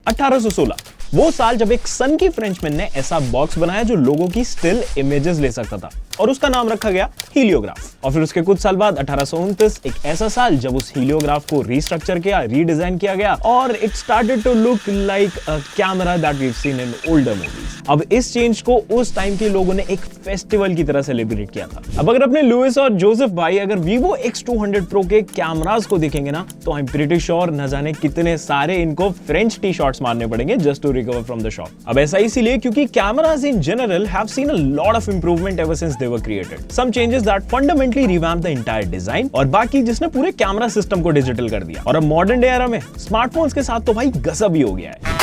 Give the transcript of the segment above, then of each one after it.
1816, वो साल जब एक सन की फ्रेंचमैन ने ऐसा बॉक्स बनाया जो लोगों की स्टिल इमेजेस ले सकता था और उसका नाम रखा गया हीलियोग्राफ। और फिर उसके कुछ साल बाद 1829, एक ऐसा साल जब उस हीलियोग्राफ को रीस्ट्रक्चर किया, रीडिजाइन किया गया और it started to look like a camera that we have seen in older movies. अब इस चेंज को उस टाइम के लोगों ने एक फेस्टिवल की तरह सेलिब्रेट किया था। अब अगर अपने लुइस और जोसेफ भाई अगर Vivo X200 Pro के कैमरास को देखेंगे ना, तो आई एम प्रीटी श्योर न जाने कितने सारे इनको फ्रेंच टी शॉट्स मारने पड़ेंगे just to recover from the shock. अब ऐसा इसीलिए क्योंकि cameras in general have seen a lot of improvement ever since they were created. Some changes that fundamentally revamp the entire design और बाकी जिसने पूरे कैमरा सिस्टम को डिजिटल कर दिया। और अब मॉडर्न डे एरा में स्मार्टफोन्स के साथ तो भाई गजब ही हो गया है।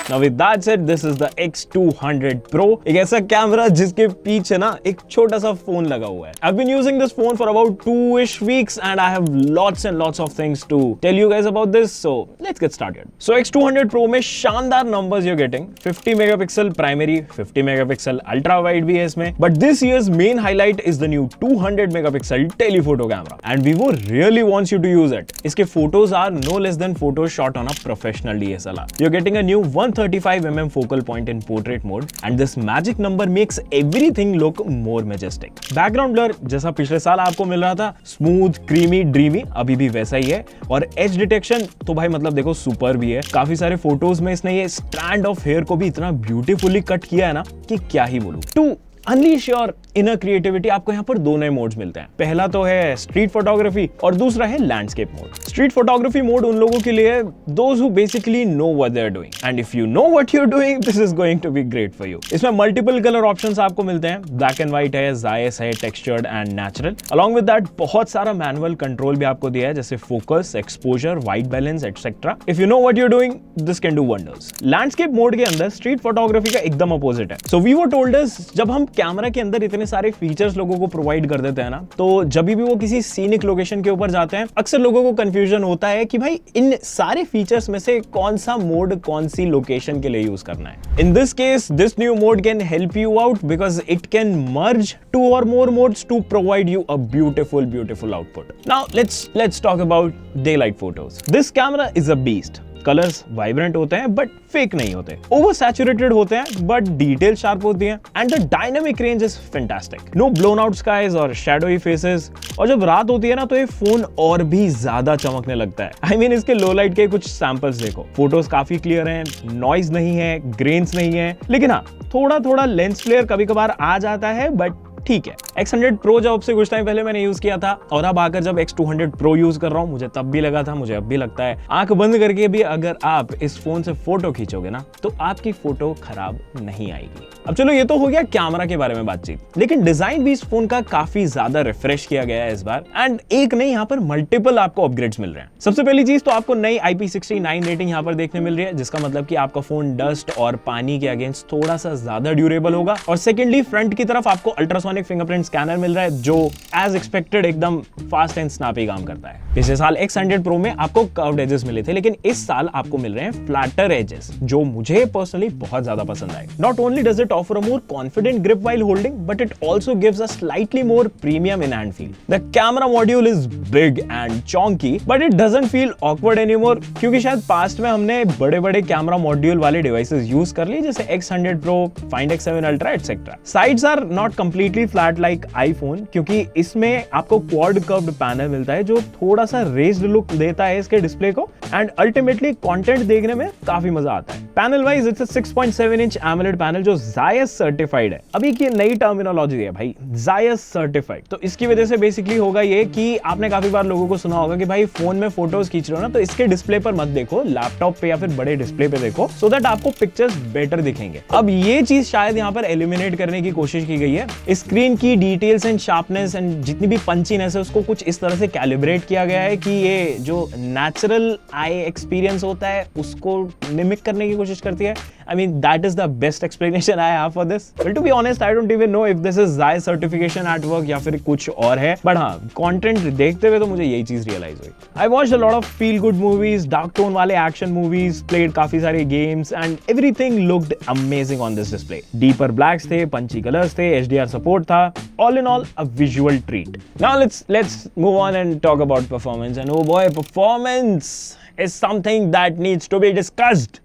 Now with that said, this is the X200 Pro, एक ऐसा कैमरा जिसके पीछे ना एक छोटा सा फोन लगा हुआ है। I've been using this phone for about 2-ish weeks and I have lots and lots of things to tell you guys about this, so let's get started. So X200 Pro में शानदार numbers you're getting, 50 megapixel primary, 50 megapixel ultra wide भी है इसमें, but this year's main highlight is the new 200 megapixel telephoto camera and Vivo really wants you to use it. इसके photos are no less than photos shot on a professional DSLR. You're getting a new 135mm focal point in portrait mode and this magic number makes everything look more majestic. Background blur जैसा पिछले साल आपको मिल रहा था, smooth, creamy, dreamy, अभी भी वैसा ही है और एज डिटेक्शन तो भाई मतलब देखो सुपर भी है। काफी सारे फोटोज में इसने ये स्ट्रैंड ऑफ हेयर को भी इतना ब्यूटीफुली कट किया है ना कि क्या ही बोलूं। To unleash your inner creativity आपको यहाँ पर दो नए मोड्स मिलते हैं। पहला तो है स्ट्रीट फोटोग्राफी और दूसरा है landscape mode. Street photography mode उन लोगों के लिए those who basically know what they are doing and if you know what you are doing this is going to be great for you. इसमें multiple colour options आपको मिलते हैं, black and white है, Zeiss है, textured and natural. Along with that बहुत सारा manual control भी आपको दिया है जैसे focus, exposure, white balance etcetera. If you know what you are doing this can do wonders. Landscape mode के अंदर स्ट्रीट फोटोग्राफी का एकदम अपोजिट है। सो वीवो टोल्ड अस जब हम कैमरा के अंदर इतने सारे फीचर्स लोगों को प्रोवाइड कर देते हैं ना, तो जब भी वो किसी सीनिक लोकेशन के ऊपर जाते हैं अक्सर लोगों को कंफ्यूजन होता है कि भाई इन सारे फीचर्स में से कौन सा मोड कौन सी लोकेशन के लिए यूज करना है। In this case this new mode can help you out because it can merge 2 or more modes to provide you a beautiful output. Now let's talk about daylight photos. This camera is a beast. Colours vibrant होते हैं but fake नहीं होते, over saturated होते हैं but detail sharp होती हैं and the dynamic range is fantastic. No blown out skies और shadowy faces और जब रात होती है ना तो ये फोन और भी ज्यादा चमकने लगता है। I mean, इसके लो लाइट के कुछ सैंपल्स देखो, फोटोज काफी क्लियर हैं, नॉइज नहीं है, ग्रेन्स नहीं है, लेकिन हाँ थोड़ा लेंस फ्लेयर कभी कभार आ जाता है बट ठीक है। X100 Pro जब से कुछ टाइम पहले मैंने यूज किया था और अब आकर जब X200 Pro यूज कर रहा हूं मुझे तब भी लगा था, मुझे अब भी लगता है, आंख बंद करके भी अगर आप इस फोन से फोटो खींचोगे ना तो आपकी फोटो खराब नहीं आएगी। अब चलो ये तो हो गया कैमरा के बारे में बातचीत, लेकिन डिजाइन भी इस फोन का काफी ज्यादा रिफ्रेश किया गया है इस बार एंड एक नहीं यहाँ पर मल्टीपल आपको अपग्रेड्स मिल रहे हैं। सबसे पहली चीज तो आपको नई IP69 रेटिंग यहाँ पर देखने मिल रही है जिसका मतलब कि आपका फोन डस्ट और पानी के अगेंस्ट थोड़ा सा ज्यादा ड्यूरेबल होगा। और सेकेंडली फ्रंट की तरफ आपको अल्ट्रासोनिक फिंगरप्रिंट स्कैनर मिल रहा है जो एज एक्सपेक्टेड एकदम फास्ट एंड स्नैपी काम करता है। पिछले साल X100 Pro में आपको कर्व्ड एजेस मिले थे लेकिन इस साल आपको मिल रहे हैं फ्लैटर एजेस जो मुझे पर्सनली बहुत ज्यादा पसंद आए। Not only does it offer a more confident grip while holding but it also gives a slightly more premium in hand feel. The camera module is big and chonky but it doesn't feel awkward anymore क्योंकि शायद past में हमने बड़े camera module वाले devices use कर लिए जैसे X100 Pro, Find X7 Ultra etcetera. Sides are not completely flat like iPhone क्योंकि इसमें आपको क्वाड कर्व्ड पैनल मिलता है जो थोड़ा सा रेज्ड लुक देता है इसके डिस्प्ले को एंड अल्टीमेटली कंटेंट देखने में काफी मजा आता है। Panel wise it's a 6.7 inch AMOLED panel जो Zeiss सर्टिफाइड है। अभी की नई टर्मिनोलॉजी है भाई, Zeiss सर्टिफाइड। तो इसकी वजह से बेसिकली होगा ये कि आपने काफी बार लोगों को सुना होगा कि भाई फोन में फोटोज खींच रहे हो ना तो इसके डिस्प्ले पर मत देखो, लैपटॉप पे या फिर बड़े डिस्प्ले पे देखो सो दैट आपको पिक्चर्स बेटर दिखेंगे। अब ये चीज शायद यहाँ पर एलिमिनेट करने की कोशिश की गई है। स्क्रीन की डिटेल्स एंड शार्पनेस एंड जितनी भी पंचीनेस है उसको कुछ इस तरह से कैलिब्रेट किया गया है कि ये जो नेचुरल आई एक्सपीरियंस होता है उसको मिमिक करने की कोशिश करती है। I mean, that is the best explanation I have for this. Well, to be honest, I don't even know if this is Zeiss certification at work या फिर कुछ और है, but हाँ, content देखते हुए तो मुझे यही चीज realize हुई। I watched a lot of feel good movies, dark tone वाले action movies, played काफी सारे games, and everything looked amazing on this display. Deeper blacks थे, punchy colors थे, HDR support था, all in all a visual treat. Now let's move on and talk about performance. And oh boy, performance is something that needs to be discussed.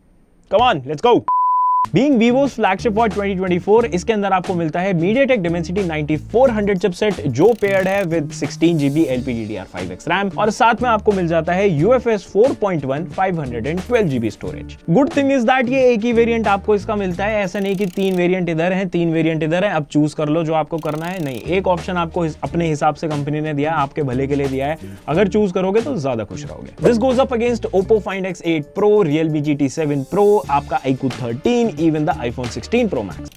Come on, let's go. Being Vivo's flagship for 2024, इसके अंदर आपको मिलता है MediaTek Dimensity 9400 chipset जो paired है with 16GB LPDDR5X RAM और साथ में आपको मिल जाता है UFS 4.1 512GB storage. Good thing is that ये एक ही वेरिएंट आपको इसका मिलता है, ऐसा नहीं कि 3 वेरिएंट इधर है 3 वेरिएंट इधर है, अब चूज कर लो जो आपको करना है। नहीं, एक ऑप्शन आपको अपने हिसाब से कंपनी ने दिया है, आपके भले के लिए दिया है, अगर चूज करोगे तो ज्यादा खुश रहोगे। This goes up against Oppo Find X8 Pro, Realme GT7 Pro, आपका iQOO 13, even the iPhone 16 Pro Max.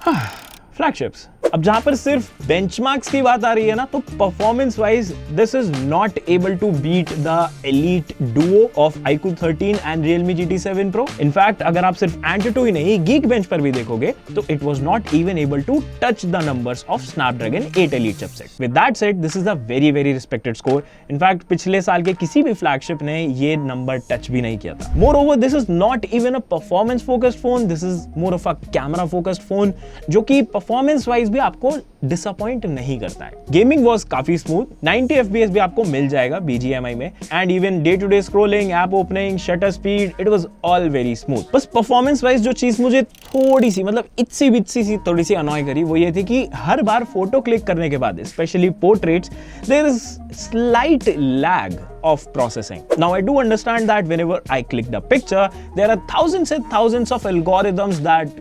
Flagships. अब जहां पर सिर्फ बेंचमार्क्स की बात आ रही है ना, तो performance wise this is not able to beat the elite duo of iQOO 13 and Realme GT7 Pro. In fact अगर आप सिर्फ Antutu ही नहीं Geekbench पर भी देखोगे तो it was not even able to touch the numbers of Snapdragon 8 Elite chipset. With that said, this is a very very respected score. In fact पिछले साल के किसी भी फ्लैगशिप ने ये नंबर टच भी नहीं किया था. Moreover, this is not even a performance focused phone, this is more of a camera focused phone जो कि परफॉर्मेंस वाइज भी आपको डिसअपॉइंट नहीं करता है. गेमिंग वाज काफी स्मूथ, 90 FPS भी आपको मिल जाएगा BGMI में, and even day to day scrolling, app opening, shutter speed, it was all very smooth. बस परफॉर्मेंस वाइज जो चीज मुझे थोड़ी सी मतलब इत्सी बित्सी सी थोड़ी सी अनॉय करी वो ये थी कि हर बार फोटो क्लिक करने के बाद, specially portraits, there is slight lag of processing. Now I do understand that whenever I click the picture, there are thousands and thousands of algorithms that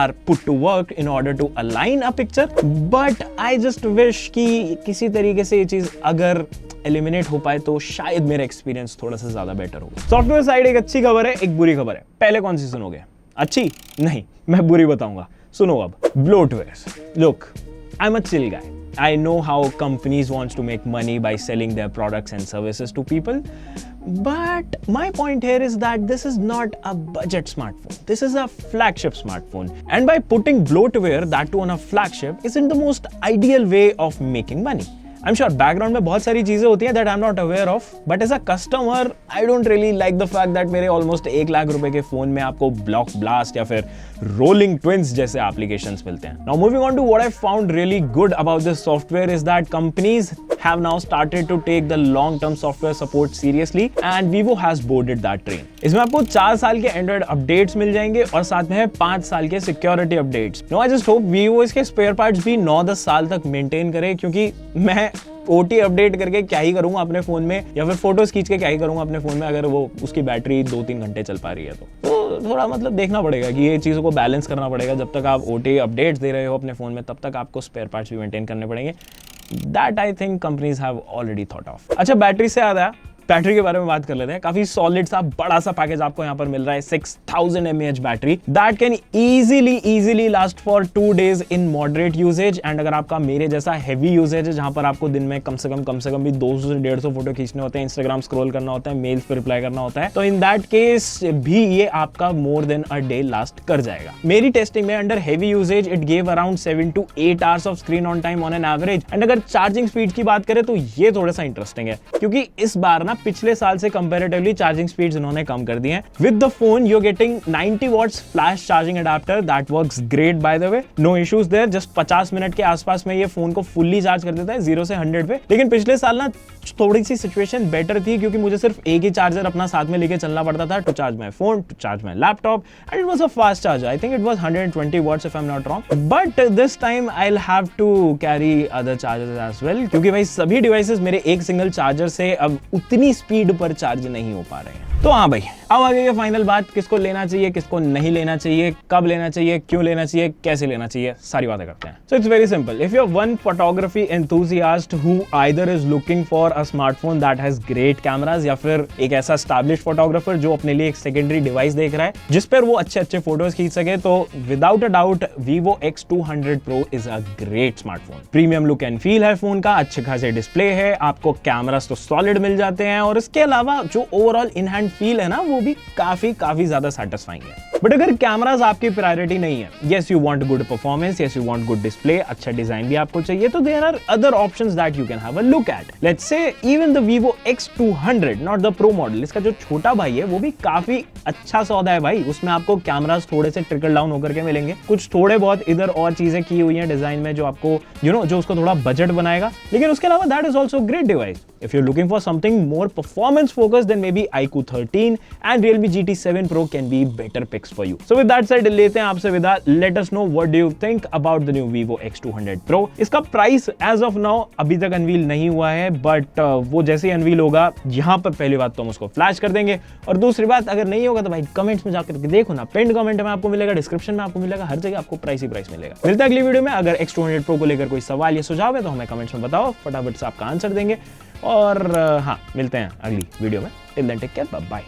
are put to work in order to align a picture, but I just wish कि किसी तरीके से ये चीज अगर eliminate हो पाए तो शायद मेरा एक्सपीरियंस थोड़ा सा ज्यादा बेटर होगा. सॉफ्टवेयर साइड एक अच्छी खबर है, एक बुरी खबर है. पहले कौन सी सुनोगे? अच्छी? नहीं, मैं बुरी बताऊंगा. सुनो अब. Bloatware. Look, I'm a chill guy. I know how companies wants to make money by selling their products and services to people, but my point here is that this is not a budget smartphone. This is a flagship smartphone, and by putting bloatware, that too on a flagship, isn't the most ideal way of making money. I'm sure background में बहुत सारी चीजें होती हैं that I'm not aware of, but as a customer, I don't really like the fact that मेरे almost 1 lakh रुपए के phone में आपको Block Blast या फिर Rolling Twins जैसे applications मिलते हैं. Now moving on to what I found really good about this software is that companies have now started to take the long-term software support seriously, and Vivo has boarded that train. इसमें आपको 4 साल के Android updates मिल जाएंगे और साथ में है 5 साल के security updates. Now I just hope Vivo इसके spare parts भी 9-10 साल तक maintain करे, क्योंकि मैं OT अपडेट करके क्या ही करूंगा अपने फोन में, या फिर फोटोज खींच के क्या ही करूंगा अपने फोन में अगर वो उसकी बैटरी 2-3 घंटे चल पा रही है. तो थोड़ा मतलब देखना पड़ेगा कि ये चीज़ों को बैलेंस करना पड़ेगा. जब तक आप OT अपडेट्स दे रहे हो अपने फोन में, तब तक आपको स्पेयर पार्ट्स भी मेंटेन करने पड़ेंगे. That I think companies have already thought of. अच्छा, बैटरी से याद आया, बैटरी के बारे में बात कर लेते हैं. काफी सॉलिड सा बड़ा सा पैकेज आपको यहाँ पर मिल रहा है. 6000 mAh battery that can easily last for 2 days in moderate usage. And अगर आपका मेरे जैसा हैवी यूजेज है, जहां पर आपको दिन में कम से कम भी 200 से 150 फोटो खींचने होते हैं, इंस्टाग्राम स्क्रॉल करना होता है, मेल्स पे रिप्लाई करना होता है, तो इन दैट केस भी ये आपका more than a day last कर जाएगा. मेरी टेस्टिंग में under heavy usage it gave around 7 to 8 hours off screen on time on an average. And अगर चार्जिंग स्पीड की बात करें तो ये थोड़ा सा इंटरेस्टिंग है, क्योंकि इस बार ना पिछले साल से कंपैरेटिवली चार्जिंग स्पीड्स इन्होंने कम कर दी हैं. With the phone you are getting 90 watts flash charging adapter that works great by the way. No issues there. Just 50 minute के आसपास में ये फोन को फुल्ली चार्ज कर देता है 0 से 100 पे. लेकिन पिछले साल ना थोड़ी सी सिचुएशन बेटर थी, क्योंकि मुझे सिर्फ एक ही चार्जर अपना साथ में लेके चलना पड़ता था to charge my phone, to charge my laptop, and it was a fast charger. I think it was 120 watts if I am not wrong. But this time I will have to carry other chargers as well, क्योंकि भाई सभी devices मेरे एक single charger से अब उतनी speed पर charge नहीं हो पा रहे हैं. तो हाँ भाई, अब आ गई फाइनल बात, किसको लेना चाहिए, किसको नहीं लेना चाहिए, कब लेना चाहिए, क्यों लेना चाहिए, कैसे लेना चाहिए, सारी बातें करते हैं. So it's very simple. If you are one photography enthusiast who either is looking for a smartphone that has great cameras, या फिर एक ऐसा एस्टैब्लिश्ड फोटोग्राफर जो अपने लिए एक सेकेंडरी डिवाइस देख रहा है जिस पर वो अच्छे फोटोज खींच सके, तो without a doubt Vivo X200 Pro is a great smartphone. Premium look and feel है फोन का, अच्छे खासे डिस्प्ले है, आपको कैमरास तो सॉलिड मिल जाते हैं, और इसके अलावा जो ओवरऑल इन हैंड फील है ना, वो भी काफी ज्यादा सैटिस्फाइंग है. बट अगर कैमरास आपकी प्रायोरिटी नहीं है, yes you want good performance, yes you want good display, अच्छा डिजाइन भी आपको चाहिए, तो there are other options that you can have a look at. Let's say even the Vivo X200, not the Pro model, इसका जो छोटा भाई है वो भी काफी अच्छा सौदा है भाई। उसमें आपको कैमरास थोड़े से ट्रिकल डाउन होकर के मिलेंगे, कुछ थोड़े बहुत इधर और चीजें की हुई हैं डिजाइन में जो आपको जो उसको थोड़ा बजट बनाएगा, लेकिन उसके अलावा that is also great device. If you're looking for something more performance focused, then maybe iQOO 13 and Realme GT7 Pro can be better picks for you. So with that said, लेते हैं आपसे विदा। Let us know what do you think about the new Vivo X200 Pro. इसका price as of now अभी तक unveil नहीं हुआ है, बट वो जैसे ही अनवील होगा यहाँ पर पहली बात तो हम उसको फ्लैश कर देंगे, और दूसरी बात अगर नहीं होगा तो भाई कमेंट्स में जाकर देखो ना, पिन कमेंट में आपको मिलेगा, डिस्क्रिप्शन में आपको मिलेगा, हर जगह आपको प्राइस ही प्राइस मिलेगा। मिलता है अगली वीडियो में। अगर X200 Pro को लेकर कोई सवाल या सुझाव है तो हमें कमेंट्स में बताओ, फटाफट से आपका आंसर देंगे। और हाँ, मिलते हैं अगली वीडियो में। Till then take care, bye bye.